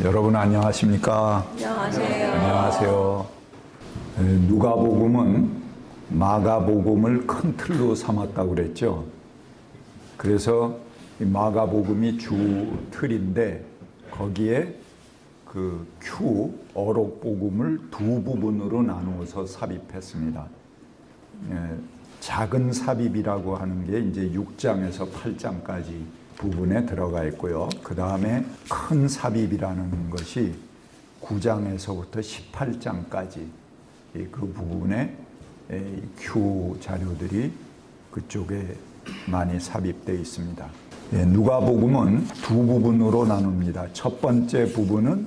여러분 안녕하십니까? 안녕하세요. 안녕하세요. 누가복음은 마가복음을 큰 틀로 삼았다고 그랬죠. 그래서 이 마가복음이 주 틀인데 거기에 그 어록복음을 두 부분으로 나누어서 삽입했습니다. 작은 삽입이라고 하는 게 이제 6장에서 8장까지 부분에 들어가 있고요. 그 다음에 큰 삽입이라는 것이 9장에서부터 18장까지 그 부분에 큐 자료들이 그쪽에 많이 삽입되어 있습니다. 누가복음은 두 부분으로 나눕니다. 첫 번째 부분은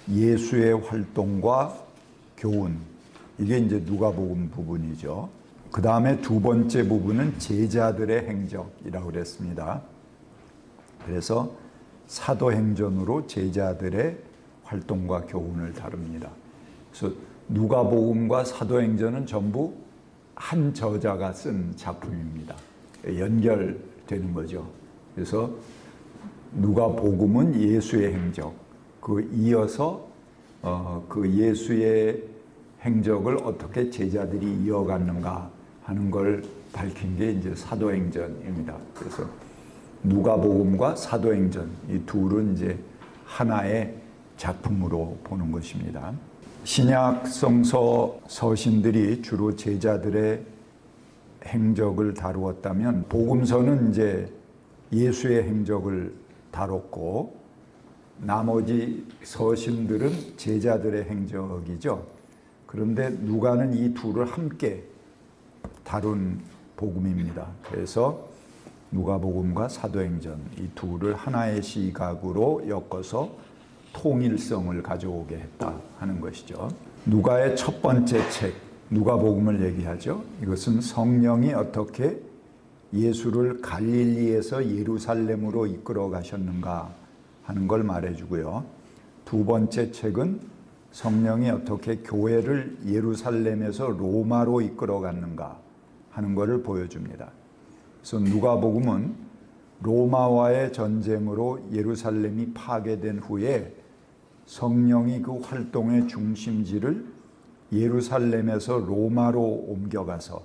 예수의 활동과 교훈. 이게 이제 누가복음 부분이죠. 그 다음에 두 번째 부분은 제자들의 행적이라고 그랬습니다. 그래서 사도행전으로 제자들의 활동과 교훈을 다룹니다. 그래서 누가복음과 사도행전은 전부 한 저자가 쓴 작품입니다. 연결되는 거죠. 그래서 누가복음은 예수의 행적, 그 이어서 그 예수의 행적을 어떻게 제자들이 이어갔는가 하는 걸 밝힌 게 이제 사도행전입니다. 그래서 누가복음과 사도행전 이 둘은 이제 하나의 작품으로 보는 것입니다. 신약 성서 서신들이 주로 제자들의 행적을 다루었다면 복음서는 이제 예수의 행적을 다뤘고 나머지 서신들은 제자들의 행적이죠. 그런데 누가는 이 둘을 함께 다룬 복음입니다. 그래서 누가복음과 사도행전 이 둘을 하나의 시각으로 엮어서 통일성을 가져오게 했다 하는 것이죠. 누가의 첫 번째 책 누가복음을 얘기하죠. 이것은 성령이 어떻게 예수를 갈릴리에서 예루살렘으로 이끌어 가셨는가 하는 걸 말해주고요. 두 번째 책은 성령이 어떻게 교회를 예루살렘에서 로마로 이끌어 갔는가 하는 것을 보여줍니다. 그래서 누가복음은 로마와의 전쟁으로 예루살렘이 파괴된 후에 성령이 그 활동의 중심지를 예루살렘에서 로마로 옮겨가서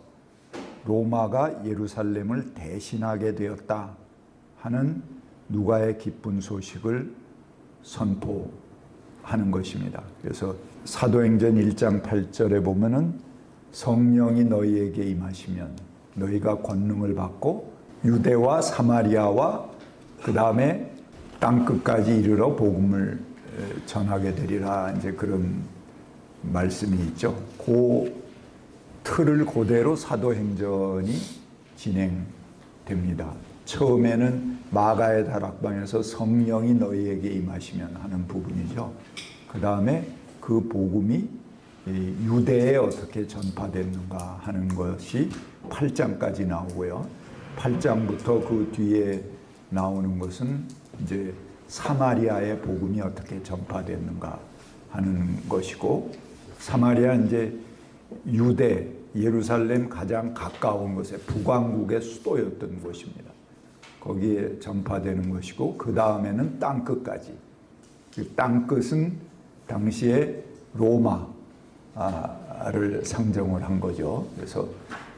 로마가 예루살렘을 대신하게 되었다 하는 누가의 기쁜 소식을 선포하는 것입니다. 그래서 사도행전 1장 8절에 보면은 성령이 너희에게 임하시면 너희가 권능을 받고 유대와 사마리아와 그 다음에 땅끝까지 이르러 복음을 전하게 되리라. 이제 그런 말씀이 있죠. 그 틀을 그대로 사도행전이 진행됩니다. 처음에는 마가의 다락방에서 성령이 너희에게 임하시면 하는 부분이죠. 그 다음에 그 복음이 유대에 어떻게 전파됐는가 하는 것이 8장까지 나오고요. 8장부터 그 뒤에 나오는 것은 이제 사마리아의 복음이 어떻게 전파됐는가 하는 것이고, 사마리아 이제 유대 예루살렘 가장 가까운 곳에 북왕국의 수도였던 곳입니다. 거기에 전파되는 것이고, 그 다음에는 땅끝까지. 그 땅끝은 당시에 로마를 상정을 한 거죠. 그래서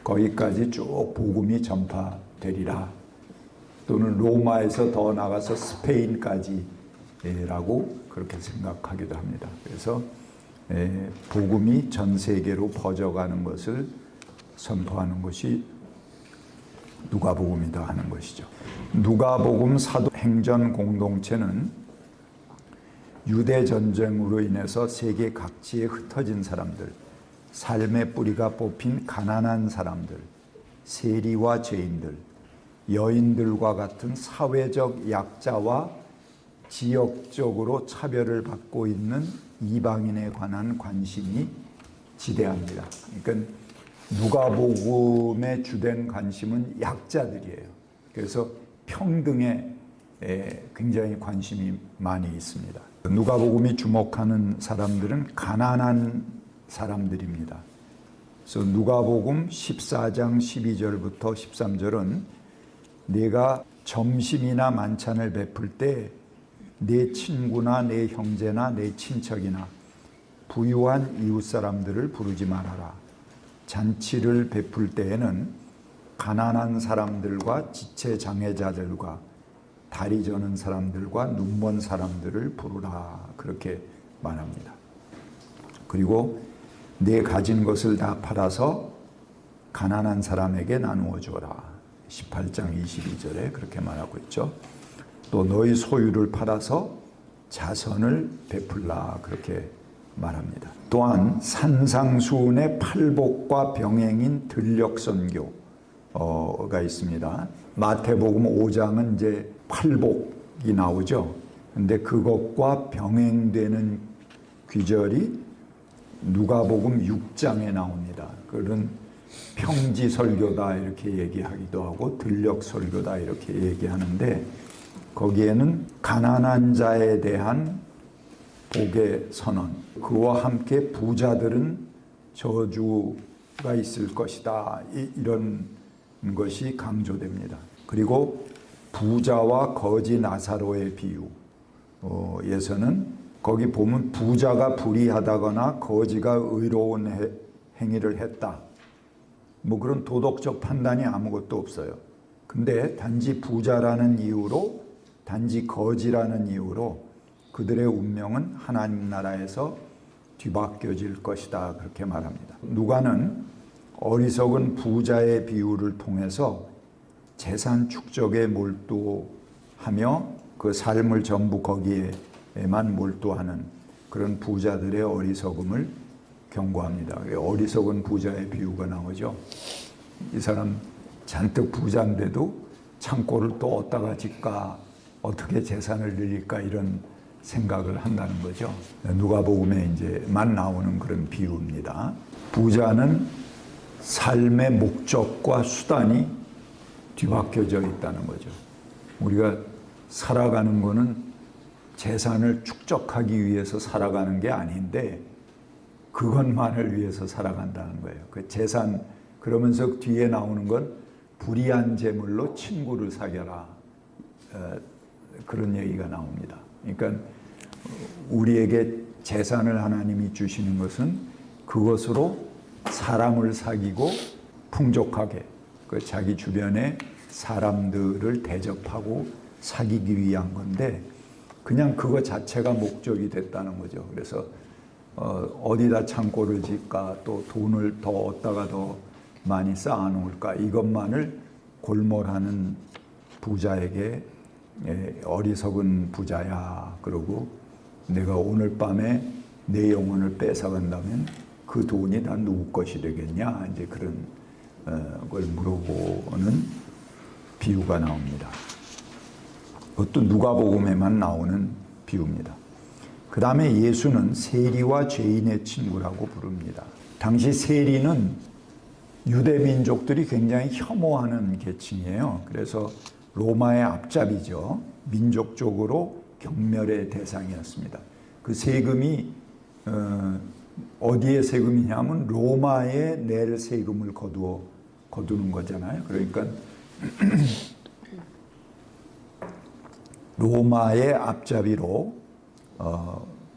거기까지 쭉 복음이 전파되리라. 또는 로마에서 더 나가서 스페인까지라고 그렇게 생각하기도 합니다. 그래서 복음이 전 세계로 퍼져가는 것을 선포하는 것이 누가복음이다 하는 것이죠. 누가복음 사도행전 공동체는 유대 전쟁으로 인해서 세계 각지에 흩어진 사람들, 삶의 뿌리가 뽑힌 가난한 사람들, 세리와 죄인들, 여인들과 같은 사회적 약자와 지역적으로 차별을 받고 있는 이방인에 관한 관심이 지대합니다. 그러니까 누가복음의 주된 관심은 약자들이에요. 그래서 평등에 굉장히 관심이 많이 있습니다. 누가복음이 주목하는 사람들은 가난한 사람들입니다. 그래서 누가복음 14장 12절부터 13절은 내가 점심이나 만찬을 베풀 때 내 친구나 내 형제나 내 친척이나 부유한 이웃 사람들을 부르지 말아라. 잔치를 베풀 때에는 가난한 사람들과 지체 장애자들과 다리 저는 사람들과 눈먼 사람들을 부르라. 그렇게 말합니다. 그리고 내 가진 것을 다 팔아서 가난한 사람에게 나누어 주어라. 18장 22절에 그렇게 말하고 있죠. 또 너희 소유를 팔아서 자선을 베풀라. 그렇게 말합니다. 또한 산상수훈의 팔복과 병행인 들녘선교가 있습니다. 마태복음 5장은 이제 팔복이 나오죠. 근데 그것과 병행되는 귀절이 누가복음 6장에 나옵니다. 그런 평지설교다 이렇게 얘기하기도 하고 들녘설교다 이렇게 얘기하는데, 거기에는 가난한 자에 대한 복의 선언, 그와 함께 부자들은 저주가 있을 것이다, 이런 것이 강조됩니다. 그리고 부자와 거지 나사로의 비유에서는 거기 보면 부자가 불의하다거나 거지가 의로운 행위를 했다, 뭐 그런 도덕적 판단이 아무것도 없어요. 근데 단지 부자라는 이유로, 단지 거지라는 이유로 그들의 운명은 하나님 나라에서 뒤바뀌어질 것이다, 그렇게 말합니다. 누가는 어리석은 부자의 비유를 통해서 재산 축적에 몰두하며 그 삶을 전부 거기에만 몰두하는 그런 부자들의 어리석음을 경고합니다. 어리석은 부자의 비유가 나오죠. 이 사람 잔뜩 부자인데도 창고를 또 어디다가 짓까, 어떻게 재산을 늘릴까, 이런 생각을 한다는 거죠. 누가복음에 이제만 나오는 그런 비유입니다. 부자는 삶의 목적과 수단이 뒤바뀌어져 있다는 거죠. 우리가 살아가는 거는 재산을 축적하기 위해서 살아가는 게 아닌데 그것만을 위해서 살아간다는 거예요. 그 재산, 그러면서 뒤에 나오는 건 불의한 재물로 친구를 사겨라, 그런 얘기가 나옵니다. 그러니까 우리에게 재산을 하나님이 주시는 것은 그것으로 사람을 사귀고 풍족하게 그 자기 주변의 사람들을 대접하고 사귀기 위한 건데, 그냥 그거 자체가 목적이 됐다는 거죠. 그래서 어디다 창고를 짓까, 또 돈을 더 얻다가 더 많이 쌓아놓을까, 이것만을 골몰하는 부자에게 어리석은 부자야, 그러고 내가 오늘 밤에 내 영혼을 뺏어간다면 그 돈이 다 누구 것이 되겠냐, 이제 그런 걸 물어보는 비유가 나옵니다. 그것도 누가복음에만 나오는 비유입니다. 그 다음에 예수는 세리와 죄인의 친구라고 부릅니다. 당시 세리는 유대 민족들이 굉장히 혐오하는 계층이에요. 그래서 로마의 앞잡이죠. 민족적으로 경멸의 대상이었습니다. 그 세금이 어디에 세금이냐면 로마에 낼 세금을 거두는 거잖아요. 그러니까 로마의 앞잡이로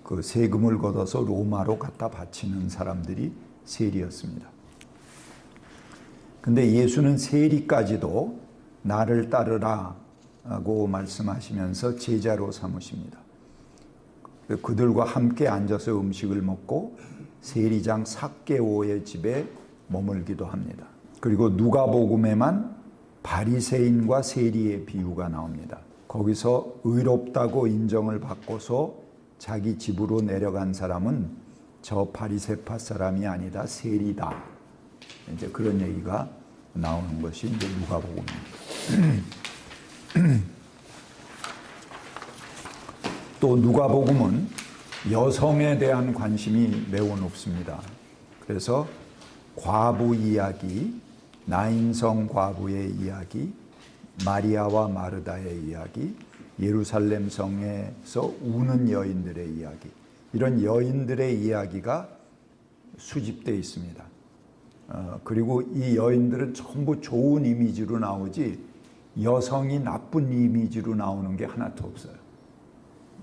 그 세금을 걷어서 로마로 갖다 바치는 사람들이 세리였습니다. 근데 예수는 세리까지도 나를 따르라고 말씀하시면서 제자로 삼으십니다. 그들과 함께 앉아서 음식을 먹고 세리장 삭개오의 집에 머물기도 합니다. 그리고 누가복음에만 바리새인과 세리의 비유가 나옵니다. 거기서 의롭다고 인정을 받고서 자기 집으로 내려간 사람은 저 바리새파 사람이 아니다, 세리다, 이제 그런 얘기가 나오는 것이 이제 누가복음입니다. 또 누가복음은 여성에 대한 관심이 매우 높습니다. 그래서 과부 이야기, 나인성 과부의 이야기, 마리아와 마르다의 이야기, 예루살렘 성에서 우는 여인들의 이야기, 이런 여인들의 이야기가 수집되어 있습니다. 그리고 이 여인들은 전부 좋은 이미지로 나오지 여성이 나쁜 이미지로 나오는 게 하나도 없어요.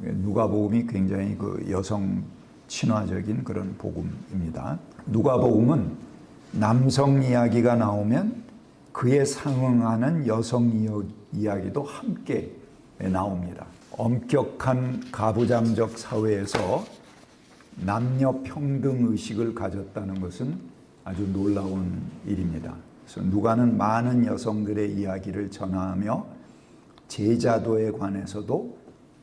누가복음이 굉장히 그 여성 친화적인 그런 복음입니다. 누가복음은 남성 이야기가 나오면 그에 상응하는 여성 이야기도 함께 나옵니다. 엄격한 가부장적 사회에서 남녀 평등 의식을 가졌다는 것은 아주 놀라운 일입니다. 그래서 누가는 많은 여성들의 이야기를 전하며 제자도에 관해서도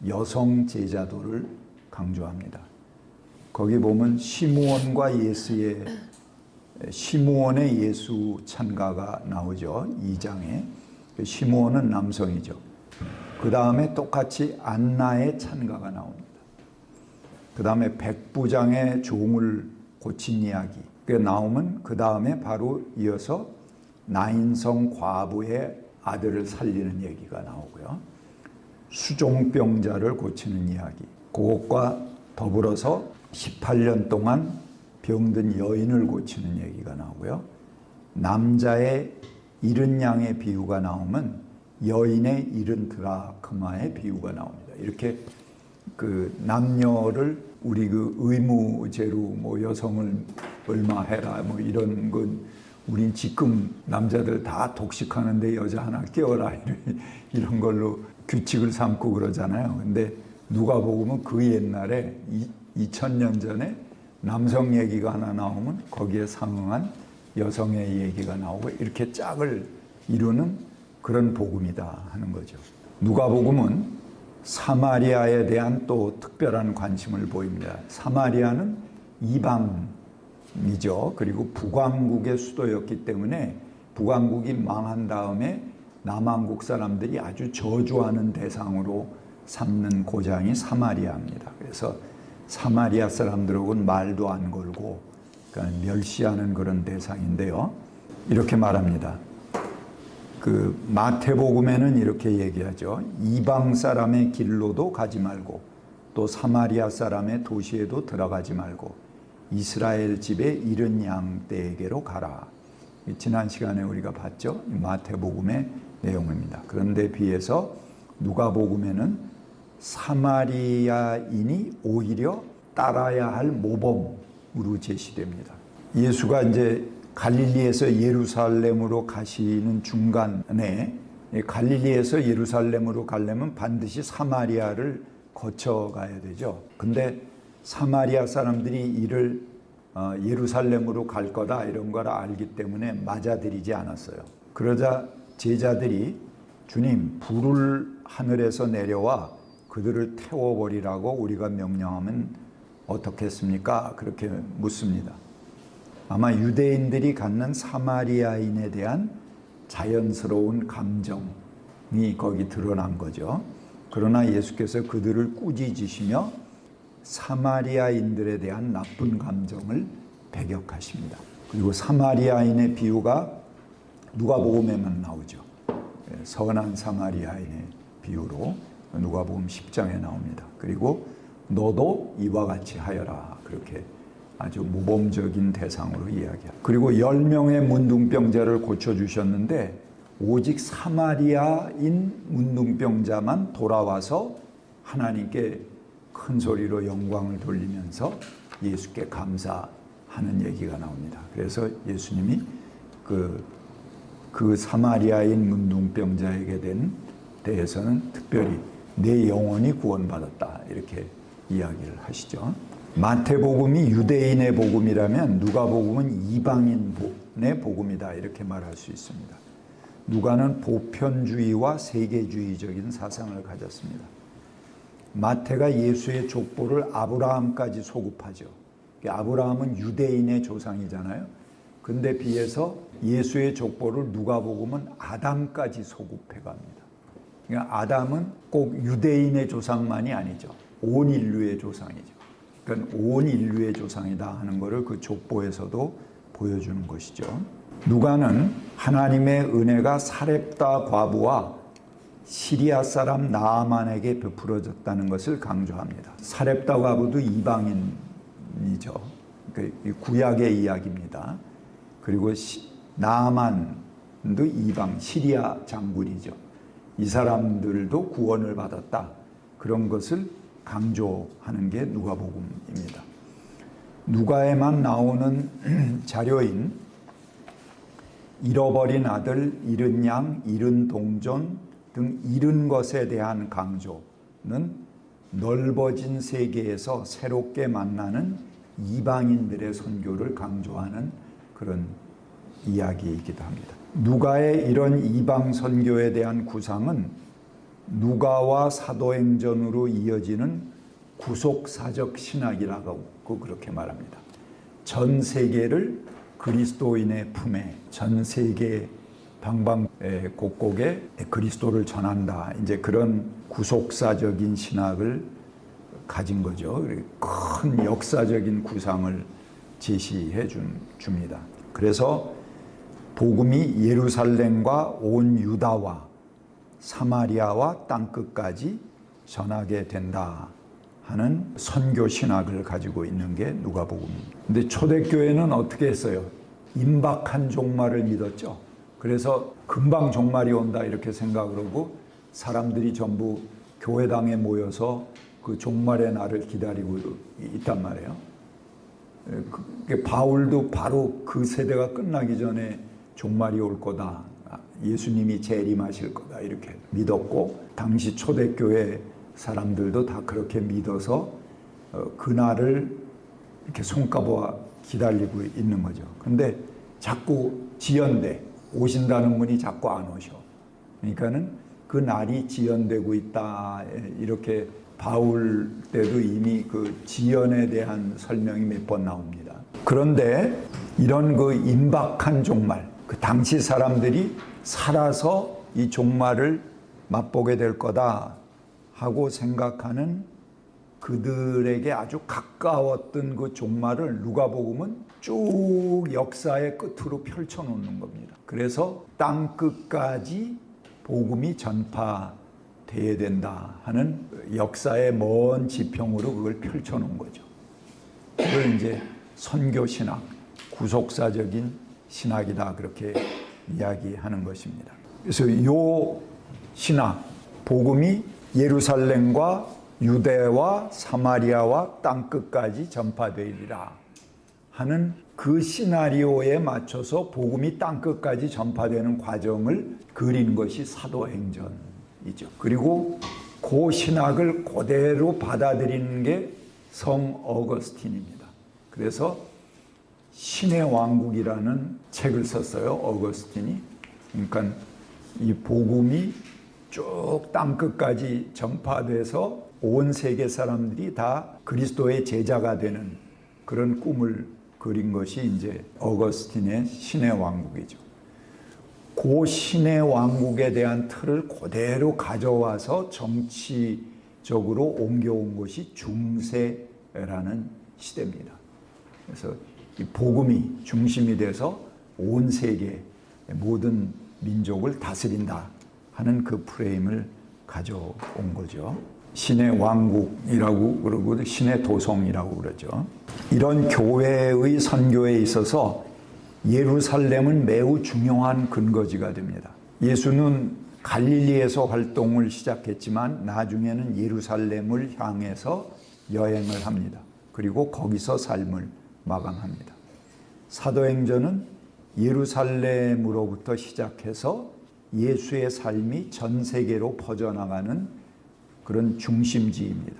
여성 제자도를 강조합니다. 거기 보면 시므온의 예수 찬가가 나오죠. 2장에. 시므온은 남성이죠. 그 다음에 똑같이 안나의 찬가가 나옵니다. 그 다음에 백부장의 종을 고친 이야기 나오면 그 다음에 바로 이어서 나인성 과부의 아들을 살리는 얘기가 나오고요. 수종병자를 고치는 이야기, 그것과 더불어서 18년 동안 병든 여인을 고치는 얘기가 나오고요. 남자의 잃은 양의 비유가 나오면 여인의 잃은 드라크마의 비유가 나옵니다. 이렇게 그 남녀를 우리 그 의무제로 뭐 여성을 얼마 해라 뭐 이런 건 우린 지금 남자들 다 독식하는데 여자 하나 깨워라 이런 걸로 규칙을 삼고 그러잖아요. 근데 누가복음은 그 옛날에 2000년 전에 남성 얘기가 하나 나오면 거기에 상응한 여성의 얘기가 나오고 이렇게 짝을 이루는 그런 복음이다 하는 거죠. 누가복음은 사마리아에 대한 또 특별한 관심을 보입니다. 사마리아는 이방이죠. 그리고 북왕국의 수도였기 때문에 북왕국이 망한 다음에 남왕국 사람들이 아주 저주하는 대상으로 삼는 고장이 사마리아입니다. 그래서 사마리아 사람들하고는 말도 안 걸고 그러니까 멸시하는 그런 대상인데요. 이렇게 말합니다. 그 마태복음에는 이렇게 얘기하죠. 이방 사람의 길로도 가지 말고 또 사마리아 사람의 도시에도 들어가지 말고 이스라엘 집에 잃은 양떼에게로 가라. 지난 시간에 우리가 봤죠. 마태복음의 내용입니다. 그런데 비해서 누가복음에는 사마리아인이 오히려 따라야 할 모범으로 제시됩니다. 예수가 이제 갈릴리에서 예루살렘으로 가시는 중간에 갈릴리에서 예루살렘으로 가려면 반드시 사마리아를 거쳐가야 되죠. 근데 사마리아 사람들이 이를 예루살렘으로 갈 거다 이런 걸 알기 때문에 맞아들이지 않았어요. 그러자 제자들이 주님 불을 하늘에서 내려와 그들을 태워버리라고 우리가 명령하면 어떻겠습니까? 그렇게 묻습니다. 아마 유대인들이 갖는 사마리아인에 대한 자연스러운 감정이 거기 드러난 거죠. 그러나 예수께서 그들을 꾸짖으시며 사마리아인들에 대한 나쁜 감정을 배격하십니다. 그리고 사마리아인의 비유가 누가복음에만 나오죠. 선한 사마리아인의 비유로 누가복음 10장에 나옵니다. 그리고 너도 이와 같이 하여라. 그렇게 아주 모범적인 대상으로 이야기합니다. 그리고 10명의 문둥병자를 고쳐주셨는데 오직 사마리아인 문둥병자만 돌아와서 하나님께 큰 소리로 영광을 돌리면서 예수께 감사하는 얘기가 나옵니다. 그래서 예수님이 그 사마리아인 문둥병자에게 대해서는 특별히 내 영혼이 구원받았다 이렇게 이야기를 하시죠. 마태복음이 유대인의 복음이라면 누가복음은 이방인의 복음이다 이렇게 말할 수 있습니다. 누가는 보편주의와 세계주의적인 사상을 가졌습니다. 마태가 예수의 족보를 아브라함까지 소급하죠. 아브라함은 유대인의 조상이잖아요. 근데 비해서 예수의 족보를 누가복음은 아담까지 소급해 갑니다. 그러니까 아담은 꼭 유대인의 조상만이 아니죠. 온 인류의 조상이죠. 그러니까 온 인류의 조상이다 하는 것을 그 족보에서도 보여주는 것이죠. 누가는 하나님의 은혜가 사렙다 과부와 시리아 사람 나아만에게 베풀어졌다는 것을 강조합니다. 사렙다 과부도 이방인이죠. 그러니까 구약의 이야기입니다. 그리고 나아만도 이방 시리아 장군이죠. 이 사람들도 구원을 받았다. 그런 것을 강조하는 게 누가복음입니다. 누가에만 나오는 자료인 잃어버린 아들, 잃은 양, 잃은 동전 등 잃은 것에 대한 강조는 넓어진 세계에서 새롭게 만나는 이방인들의 선교를 강조하는 그런 이야기이기도 합니다. 누가의 이런 이방 선교에 대한 구상은 누가와 사도행전으로 이어지는 구속사적 신학이라고 그렇게 말합니다. 전 세계를 그리스도인의 품에, 전 세계 방방곡곡에 그리스도를 전한다. 이제 그런 구속사적인 신학을 가진 거죠. 큰 역사적인 구상을 제시해 줍니다. 그래서 복음이 예루살렘과 온 유다와 사마리아와 땅끝까지 전하게 된다 하는 선교 신학을 가지고 있는 게 누가복음입니다. 근데 초대교회는 어떻게 했어요? 임박한 종말을 믿었죠. 그래서 금방 종말이 온다 이렇게 생각을 하고 사람들이 전부 교회당에 모여서 그 종말의 날을 기다리고 있단 말이에요. 바울도 바로 그 세대가 끝나기 전에 종말이 올 거다. 예수님이 재림하실 거다. 이렇게 믿었고 당시 초대교회 사람들도 다 그렇게 믿어서 그날을 이렇게 손꼽아 기다리고 있는 거죠. 근데 자꾸 지연돼. 오신다는 분이 자꾸 안 오셔. 그러니까는 그 날이 지연되고 있다. 이렇게 바울 때도 이미 그 지연에 대한 설명이 몇 번 나옵니다. 그런데 이런 그 임박한 종말, 그 당시 사람들이 살아서 이 종말을 맛보게 될 거다 하고 생각하는 그들에게 아주 가까웠던 그 종말을 누가복음은 쭉 역사의 끝으로 펼쳐놓는 겁니다. 그래서 땅 끝까지 복음이 전파돼야 된다 하는 역사의 먼 지평으로 그걸 펼쳐놓은 거죠. 그걸 이제 선교신학, 구속사적인 신학이다 그렇게 이야기하는 것입니다. 그래서 이 신학, 복음이 예루살렘과 유대와 사마리아와 땅끝까지 전파되리라 하는 그 시나리오에 맞춰서 복음이 땅끝까지 전파되는 과정을 그린 것이 사도행전이죠. 그리고 그 신학을 그대로 받아들이는 게 성 어거스틴입니다. 그래서 신의 왕국이라는 책을 썼어요. 어거스틴이. 그러니까 이 복음이 쭉 땅끝까지 전파돼서 온 세계 사람들이 다 그리스도의 제자가 되는 그런 꿈을 그린 것이 이제 어거스틴의 신의 왕국이죠. 그 신의 왕국에 대한 틀을 그대로 가져와서 정치적으로 옮겨온 것이 중세라는 시대입니다. 그래서 이 복음이 중심이 돼서 온 세계 모든 민족을 다스린다 하는 그 프레임을 가져온 거죠. 신의 왕국이라고 그러고 신의 도성이라고 그러죠. 이런 교회의 선교에 있어서 예루살렘은 매우 중요한 근거지가 됩니다. 예수는 갈릴리에서 활동을 시작했지만 나중에는 예루살렘을 향해서 여행을 합니다. 그리고 거기서 삶을 마감합니다. 사도행전은 예루살렘으로부터 시작해서 예수의 삶이 전 세계로 퍼져나가는 그런 중심지입니다.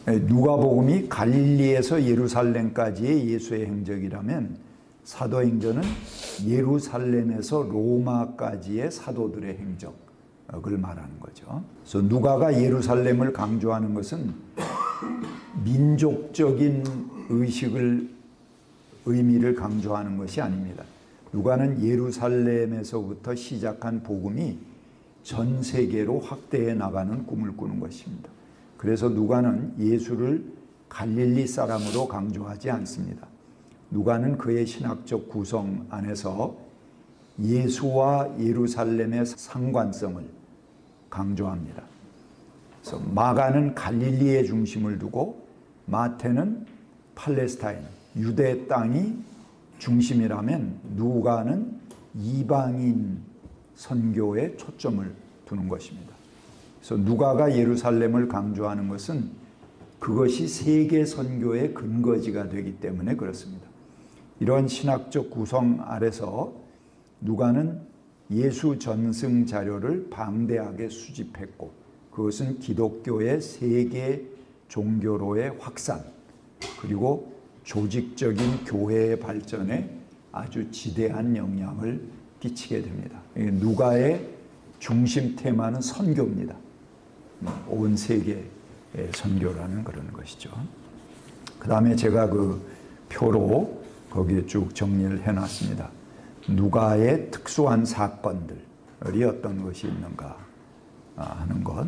누가복음이 갈릴리에서 예루살렘까지의 예수의 행적이라면 사도행전은 예루살렘에서 로마까지의 사도들의 행적을 말하는 거죠. 그래서 누가가 예루살렘을 강조하는 것은 민족적인 의미를 강조하는 것이 아닙니다. 누가는 예루살렘에서부터 시작한 복음이 전 세계로 확대해 나가는 꿈을 꾸는 것입니다. 그래서 누가는 예수를 갈릴리 사람으로 강조하지 않습니다. 누가는 그의 신학적 구성 안에서 예수와 예루살렘의 상관성을 강조합니다. 그래서 마가는 갈릴리의 중심을 두고 마태는 팔레스타인, 유대 땅이 중심이라면 누가는 이방인 선교에 초점을 두는 것입니다. 그래서 누가가 예루살렘을 강조하는 것은 그것이 세계 선교의 근거지가 되기 때문에 그렇습니다. 이런 신학적 구성 아래서 누가는 예수 전승 자료를 방대하게 수집했고, 그것은 기독교의 세계 종교로의 확산, 그리고 조직적인 교회의 발전에 아주 지대한 영향을 끼치게 됩니다. 누가의 중심 테마는 선교입니다. 온 세계의 선교라는 그런 것이죠. 그 다음에 제가 그 표로 거기에 쭉 정리를 해놨습니다. 누가의 특수한 사건들이 어떤 것이 있는가 하는 것,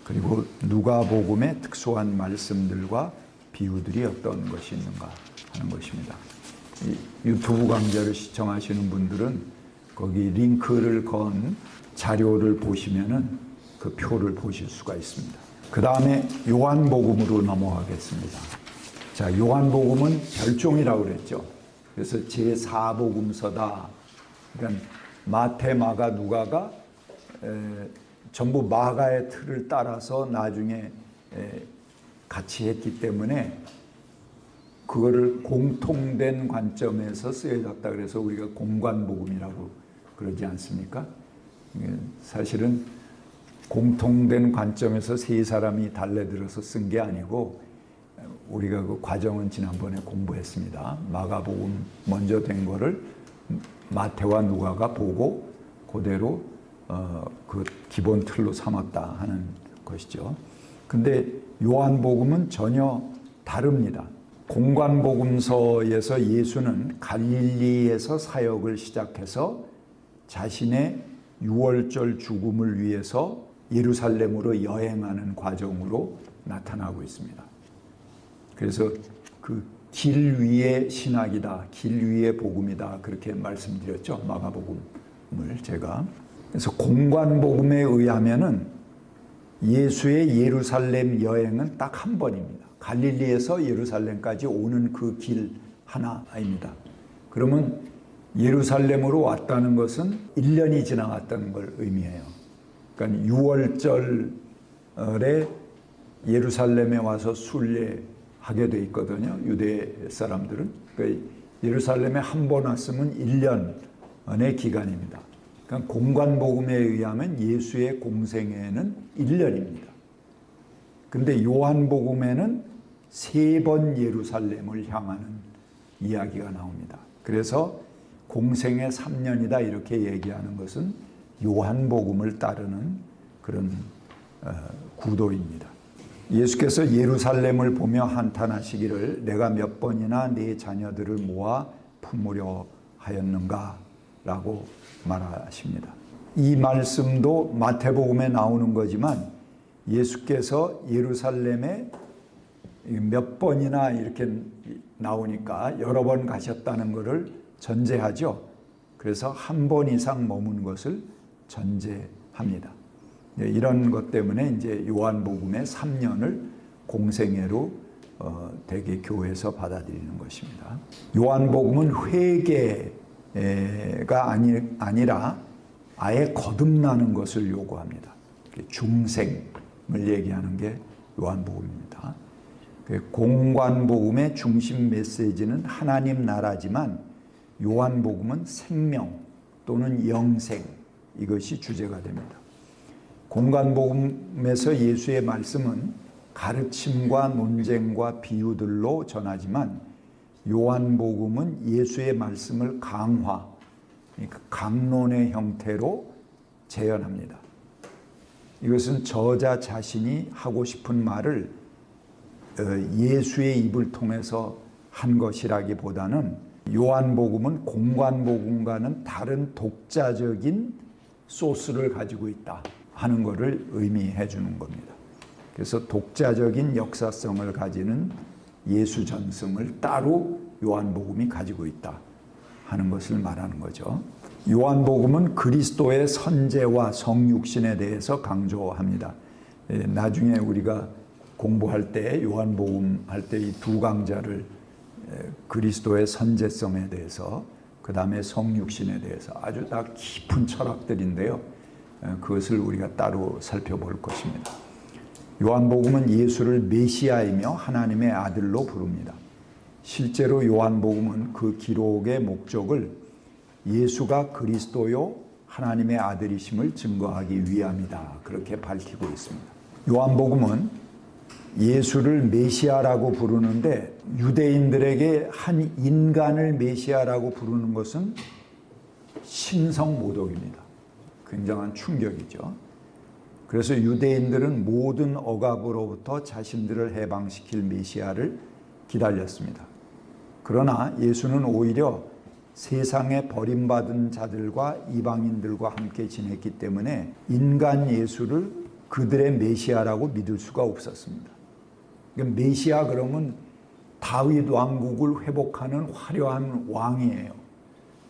그리고 누가복음의 특수한 말씀들과 비유들이 어떤 것이 있는가 하는 것입니다. 유튜브 강좌를 시청하시는 분들은 거기 링크를 건 자료를 보시면은 그 표를 보실 수가 있습니다. 그 다음에 요한복음으로 넘어가겠습니다. 자, 요한복음은 별종이라고 그랬죠. 그래서 제4복음서다. 그러니까 마태, 마가, 누가가 전부 마가의 틀을 따라서 나중에 같이 했기 때문에 그거를 공통된 관점에서 쓰여졌다. 그래서 우리가 공관복음이라고 그러지 않습니까? 사실은 공통된 관점에서 세 사람이 달래들어서 쓴 게 아니고, 우리가 그 과정은 지난번에 공부했습니다. 마가복음 먼저 된 거를 마태와 누가가 보고 그대로 그 기본 틀로 삼았다 하는 것이죠. 근데 요한복음은 전혀 다릅니다. 공관복음서에서 예수는 갈릴리에서 사역을 시작해서 자신의 유월절 죽음을 위해서 예루살렘으로 여행하는 과정으로 나타나고 있습니다. 그래서 그 길 위의 신학이다, 길 위의 복음이다, 그렇게 말씀드렸죠. 마가복음을 제가. 그래서 공관복음에 의하면은 예수의 예루살렘 여행은 딱 한 번입니다. 갈릴리에서 예루살렘까지 오는 그 길 하나입니다. 그러면 예루살렘으로 왔다는 것은 1년이 지나갔다는 걸 의미해요. 그러니까 유월절에 예루살렘에 와서 순례하게 돼 있거든요. 유대 사람들은. 그러니까 예루살렘에 한 번 왔으면 1년의 기간입니다. 그러니까 공관복음에 의하면 예수의 공생애는 1년입니다. 근데 요한복음에는 3번 예루살렘을 향하는 이야기가 나옵니다. 그래서 공생애 3년이다 이렇게 얘기하는 것은 요한복음을 따르는 그런 구도입니다. 예수께서 예루살렘을 보며 한탄하시기를 내가 몇 번이나 네 자녀들을 모아 품으려 하였는가 라고 말하십니다. 이 말씀도 마태복음에 나오는 거지만 예수께서 예루살렘에 몇 번이나 이렇게 나오니까 여러 번 가셨다는 것을 전제하죠. 그래서 한 번 이상 머문 것을 전제합니다. 이런 것 때문에 이제 요한복음의 3년을 공생애로 대개 교회에서 받아들이는 것입니다. 요한복음은 회개가 아니라 아예 거듭나는 것을 요구합니다. 중생을 얘기하는 게 요한복음입니다. 공관복음의 중심 메시지는 하나님 나라지만 요한복음은 생명 또는 영생, 이것이 주제가 됩니다. 공관복음에서 예수의 말씀은 가르침과 논쟁과 비유들로 전하지만 요한복음은 예수의 말씀을 강화, 그러니까 강론의 형태로 재현합니다. 이것은 저자 자신이 하고 싶은 말을 예수의 입을 통해서 한 것이라기보다는 요한복음은 공관복음과는 다른 독자적인 소스를 가지고 있다 하는 것을 의미해 주는 겁니다. 그래서 독자적인 역사성을 가지는 예수 전승을 따로 요한복음이 가지고 있다 하는 것을 말하는 거죠. 요한복음은 그리스도의 선제와 성육신에 대해서 강조합니다. 나중에 우리가 공부할 때 요한복음 할 때 이 두 강좌를 그리스도의 선제성에 대해서 그 다음에 성육신에 대해서 아주 다 깊은 철학들인데요. 그것을 우리가 따로 살펴볼 것입니다. 요한복음은 예수를 메시아이며 하나님의 아들로 부릅니다. 실제로 요한복음은 그 기록의 목적을 예수가 그리스도요 하나님의 아들이심을 증거하기 위함이다, 그렇게 밝히고 있습니다. 요한복음은 예수를 메시아라고 부르는데 유대인들에게 한 인간을 메시아라고 부르는 것은 신성모독입니다. 굉장한 충격이죠. 그래서 유대인들은 모든 억압으로부터 자신들을 해방시킬 메시아를 기다렸습니다. 그러나 예수는 오히려 세상에 버림받은 자들과 이방인들과 함께 지냈기 때문에 인간 예수를 그들의 메시아라고 믿을 수가 없었습니다. 그러니까 메시아 그러면 다윗 왕국을 회복하는 화려한 왕이에요.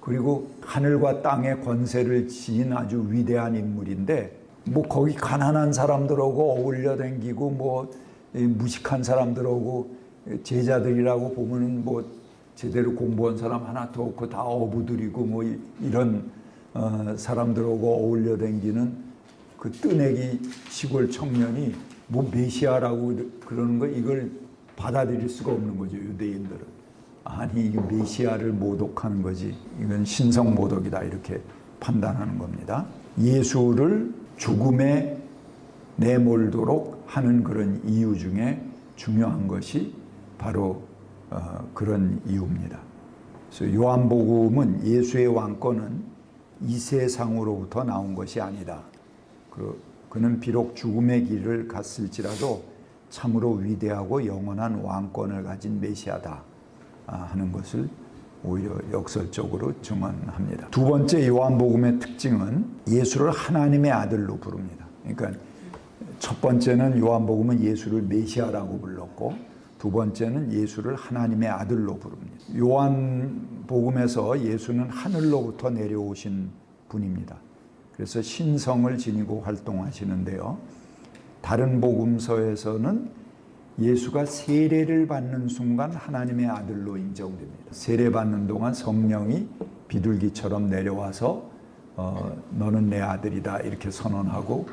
그리고 하늘과 땅의 권세를 지닌 아주 위대한 인물인데 뭐 거기 가난한 사람들하고 어울려 다니고 뭐 무식한 사람들하고 제자들이라고 보면은 뭐 제대로 공부한 사람 하나도 없고 다 어부들이고 뭐 이런 사람들하고 어울려 다니는 그 뜨내기 시골 청년이 뭐 메시아라고 그러는 거, 이걸 받아들일 수가 없는 거죠, 유대인들은. 아니, 이게 메시아를 모독하는 거지, 이건 신성 모독이다, 이렇게 판단하는 겁니다. 예수를 죽음에 내몰도록 하는 그런 이유 중에 중요한 것이 바로 그런 이유입니다. 그래서 요한복음은 예수의 왕권은 이 세상으로부터 나온 것이 아니다. 그는 비록 죽음의 길을 갔을지라도 참으로 위대하고 영원한 왕권을 가진 메시아다 하는 것을 오히려 역설적으로 증언합니다. 두 번째 요한복음의 특징은 예수를 하나님의 아들로 부릅니다. 그러니까 첫 번째는 요한복음은 예수를 메시아라고 불렀고, 두 번째는 예수를 하나님의 아들로 부릅니다. 요한복음에서 예수는 하늘로부터 내려오신 분입니다. 그래서 신성을 지니고 활동하시는데요. 다른 복음서에서는 예수가 세례를 받는 순간 하나님의 아들로 인정됩니다. 세례받는 동안 성령이 비둘기처럼 내려와서 너는 내 아들이다 이렇게 선언하고,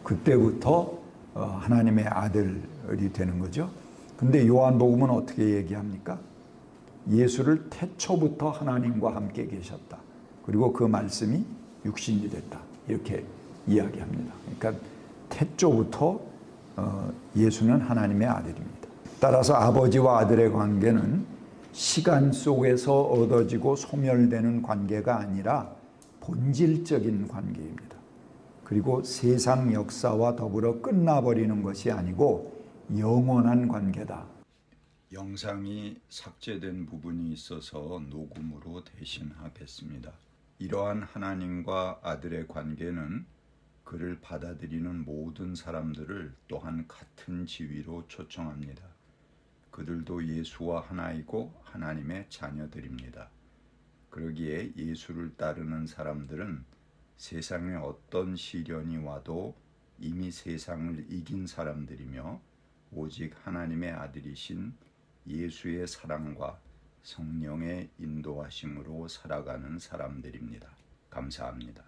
그때부터 하나님의 아들이 되는 거죠. 근데 요한복음은 어떻게 얘기합니까? 예수를 태초부터 하나님과 함께 계셨다. 그리고 그 말씀이 육신이 됐다. 이렇게 이야기합니다. 그러니까 태초부터 예수는 하나님의 아들입니다. 따라서 아버지와 아들의 관계는 시간 속에서 얻어지고 소멸되는 관계가 아니라 본질적인 관계입니다. 그리고 세상 역사와 더불어 끝나버리는 것이 아니고 영원한 관계다. 영상이 삭제된 부분이 있어서 녹음으로 대신하겠습니다. 이러한 하나님과 아들의 관계는 그를 받아들이는 모든 사람들을 또한 같은 지위로 초청합니다. 그들도 예수와 하나이고 하나님의 자녀들입니다. 그러기에 예수를 따르는 사람들은 세상에 어떤 시련이 와도 이미 세상을 이긴 사람들이며 오직 하나님의 아들이신 예수의 사랑과 성령의 인도하심으로 살아가는 사람들입니다. 감사합니다.